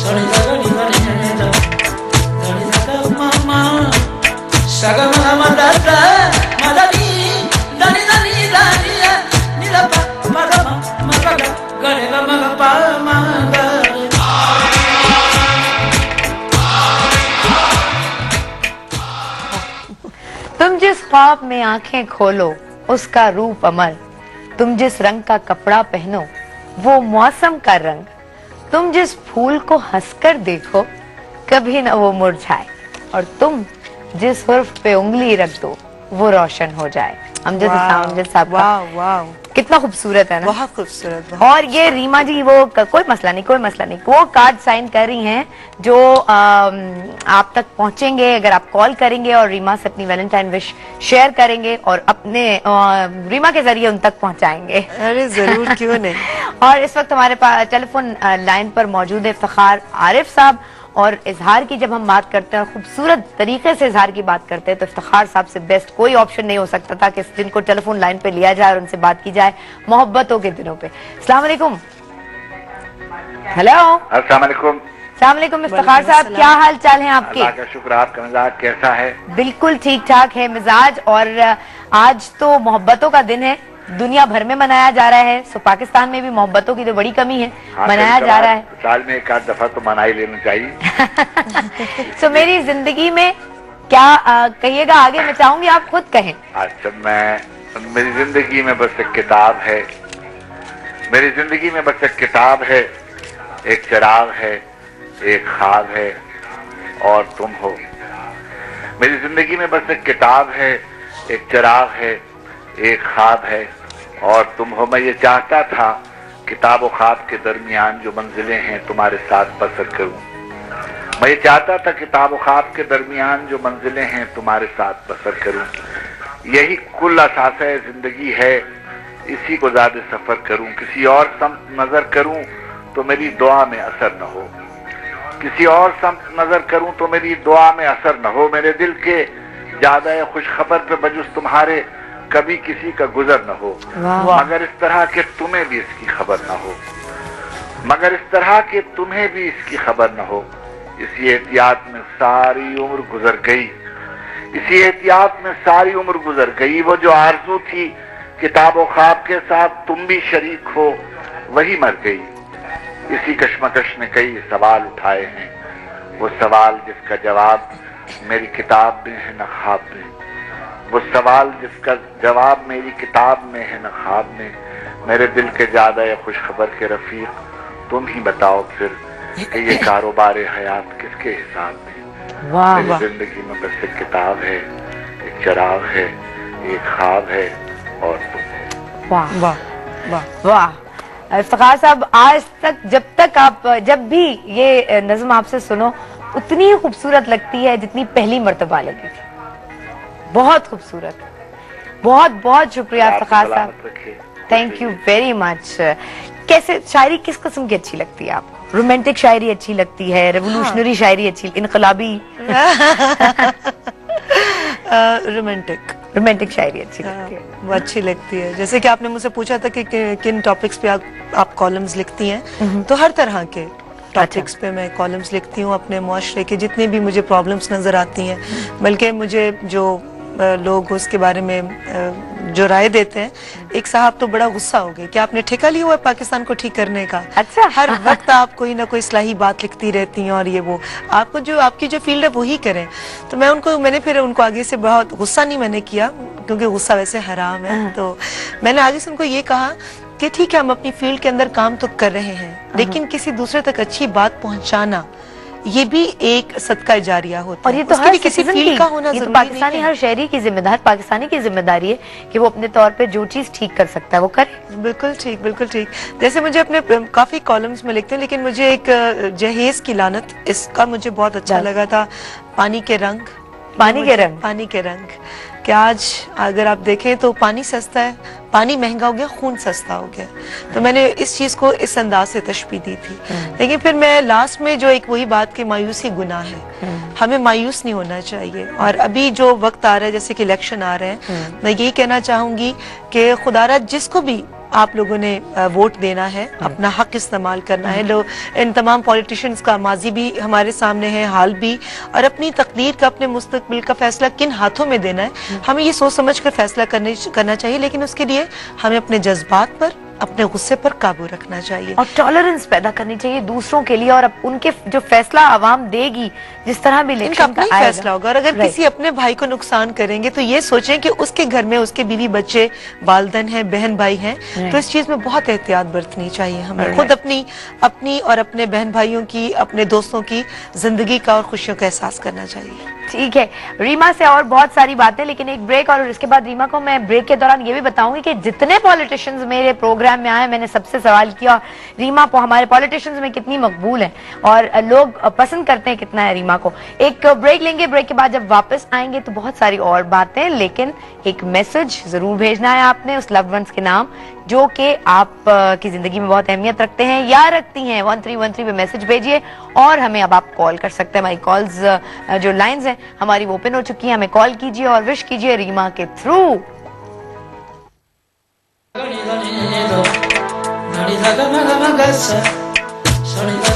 तुम जिस ख्वाब में आंखें खोलो उसका रूप अमर, तुम जिस रंग का कपड़ा पहनो वो मौसम का रंग, तुम जिस फूल को हंसकर देखो कभी न वो मुरझाए, और तुम जिस हुर्फ पे उंगली रख दो वो रोशन हो जाए। अमजद साहब का कितना खूबसूरत है ना, बहुत खूबसूरत। और ये रीमा जी वो कोई मसला नहीं, वो कार्ड साइन कर रही हैं जो आप तक पहुंचेंगे अगर आप कॉल करेंगे और रीमा से अपनी वैलेंटाइन विश शेयर करेंगे और अपने रीमा के जरिए उन तक पहुंचाएंगे। अरे जरूर, क्यों नहीं। और इस वक्त हमारे पास टेलीफोन लाइन पर मौजूद है इफ्तिखार आरिफ साहब, और इजहार की जब हम बात करते हैं, खूबसूरत तरीके से इजहार की बात करते हैं, तो इफ्तिखार साहब से बेस्ट कोई ऑप्शन नहीं हो सकता था कि जिनको टेलीफोन लाइन पे लिया जाए और उनसे बात की जाए मोहब्बतों के दिनों पे। अस्सलाम वालेकुम। हेलो, अस्सलाम वालेकुम। अस्सलाम वालेकुम इफ्तिखार साहब, क्या हाल चाल है आपके? अल्लाह का शुक्र, आपका मिजाज कैसा है? बिल्कुल ठीक ठाक है मिजाज, और आज तो मोहब्बतों का दिन है, दुनिया भर में मनाया जा रहा है, सो पाकिस्तान में भी मोहब्बतों की तो बड़ी कमी है, मनाया जा रहा है। साल में एक आध दफा तो मना ही लेना चाहिए। सो मेरी जिंदगी में क्या कहिएगा आगे, मैं चाहूंगी आप खुद कहें। अच्छा, मेरी जिंदगी में बस एक किताब है, मेरी जिंदगी में बस एक किताब है, एक चिराग है, एक ख्वाब है और तुम हो। मेरी जिंदगी में बस एक किताब है, एक चिराग है, एक ख्वाब है और तुम हो। मैं ये चाहता था किताब और ख्वाब के दरमियान जो मंजिलें हैं तुम्हारे साथ बसर करूं। मैं ये चाहता था किताब और ख्वाब के दरमियान जो मंजिलें हैं तुम्हारे साथ बसर करूं। यही कुल असासा जिंदगी है, इसी को ज्यादा सफर करूं। किसी और समत नजर करूं तो मेरी दुआ में असर न हो, किसी और समत नजर करूं तो मेरी दुआ में असर न हो। मेरे दिल के ज्यादा खुश खबर पे बजुस तुम्हारे कभी किसी का गुजर न हो, मगर इस तरह के तुम्हें भी इसकी खबर न हो, मगर इस तरह के तुम्हें भी इसकी खबर न हो। इसी एहतियात में सारी उम्र गुजर गई, इसी एहतियात में सारी उम्र गुजर गई। वो जो आरज़ू थी किताब और ख्वाब के साथ तुम भी शरीक हो, वही मर गई। इसी कश्मकश ने कई सवाल उठाए हैं, वो सवाल जिसका जवाब मेरी किताब में है न ख्वाब में, वो सवाल जिसका जवाब मेरी किताब में है न ख्वाब में। मेरे दिल के ज्यादा या खुश खबर के रफीक तुम ही बताओ फिर कि ये कारोबार हयात किसके हिसाब में। मेरी जिंदगी में बस एक किताब है, एक चिराग है, एक ख्वाब है और तुम। वाह वाह वाह वाह। इफ्तिखार साहब, आज तक जब भी ये नज़्म आपसे सुनो उतनी ही खूबसूरत लगती है जितनी पहली मर्तबा लगी थी। बहुत खूबसूरत, बहुत बहुत शुक्रिया इफ्तिखार साहब, थैंक यू वेरी मच। कैसे शायरी किस किस्म की अच्छी लगती है आपको? रोमांटिक शायरी अच्छी लगती है, रेवोल्यूशनरी शायरी अच्छी, इनकलाबी? रोमांटिक शायरी अच्छी लगती है, वो अच्छी लगती है। जैसे कि आपने मुझसे पूछा था कि किन टॉपिक्स पे आप कॉलम्स लिखती हैं, तो हर तरह के टॉपिक्स पे मैं कॉलम्स लिखती हूँ। अपने मुआशरे के जितने भी मुझे प्रॉब्लम्स नजर आती हैं, बल्कि मुझे जो लोग उसके बारे में जो राय देते हैं, एक साहब तो बड़ा गुस्सा हो गए कि आपने ठेका लिया हुआ है पाकिस्तान को ठीक करने का। अच्छा, हर वक्त आप कोई ना कोई इस्लाही बात लिखती रहती हैं और ये वो आपको जो आपकी जो फील्ड है वही करें। तो मैंने फिर उनको आगे से बहुत गुस्सा नहीं मैंने किया, क्योंकि गुस्सा वैसे हराम है। तो मैंने आगे से उनको ये कहा कि ठीक है, हम अपनी फील्ड के अंदर काम तो कर रहे हैं, लेकिन किसी दूसरे तक अच्छी बात पहुंचाना ये भी एक सदका जारिया होता है। और ये तो हर किसी फील्ड का होना जरूरी, पाकिस्तानी हर शहरी की जिम्मेदारी, पाकिस्तानी की जिम्मेदारी है कि वो अपने तौर पे जो चीज ठीक कर सकता है वो करे। बिल्कुल ठीक, बिल्कुल ठीक। जैसे मुझे अपने काफी कॉलम्स में लिखते हैं, लेकिन मुझे एक जहेज की लानत, इसका मुझे बहुत अच्छा लगा था। पानी के रंग, पानी के रंग कि आज अगर आप देखें तो पानी सस्ता है, पानी महंगा हो गया, खून सस्ता हो गया। तो मैंने इस चीज को इस अंदाज से तशबीह दी थी। लेकिन फिर मैं लास्ट में जो एक वही बात कि मायूसी गुनाह है, हमें मायूस नहीं होना चाहिए। और अभी जो वक्त आ रहा है, जैसे कि इलेक्शन आ रहे हैं, मैं यही कहना चाहूंगी कि खुदारा जिसको भी आप लोगों ने वोट देना है, अपना हक इस्तेमाल करना है। लोग, इन तमाम पॉलिटिशियंस का माजी भी हमारे सामने है, हाल भी, और अपनी तकदीर का, अपने मुस्तकबिल का फैसला किन हाथों में देना है, हमें ये सोच समझ कर फैसला करना चाहिए। लेकिन उसके लिए हमें अपने जज्बात पर, अपने गुस्से पर काबू रखना चाहिए और टॉलरेंस पैदा करनी चाहिए दूसरों के लिए, और अब उनके जो फैसला आवाम देगी, जिस तरह भी इनका इलेक्शन अपना ही का आएगा, फैसला होगा। और अगर किसी अपने भाई को नुकसान करेंगे तो ये सोचें कि उसके घर में उसके बीवी बच्चे, वालिदैन हैं, बहन भाई हैं, तो इस चीज में बहुत एहतियात बरतनी चाहिए हमें। खुद अपनी और अपने बहन भाइयों की, अपने दोस्तों की जिंदगी का और खुशियों का एहसास करना चाहिए। ठीक है, रीमा से और बहुत सारी बातें, लेकिन एक ब्रेक, और इसके बाद रीमा को मैं ब्रेक के दौरान ये भी बताऊंगी कि जितने पॉलिटिशियंस मेरे प्रोग्राम में आए, मैंने सबसे सवाल किया रीमा को हमारे पॉलिटिशियंस में कितनी मकबूल है और लोग पसंद करते हैं कितना है रीमा को। एक ब्रेक लेंगे, ब्रेक के बाद जब वापस आएंगे तो बहुत सारी और बातें, लेकिन एक मैसेज जरूर भेजना है आपने उस लव्ड वंस के नाम जो कि आप की जिंदगी में बहुत अहमियत रखते हैं या रखती हैं। 1313 पे मैसेज भेजिए, और हमें अब आप कॉल कर सकते हैं। हमारी कॉल्स जो लाइंस हैं हमारी वो ओपन हो चुकी हैं, हमें कॉल कीजिए और विश कीजिए रीमा के थ्रू। Sonita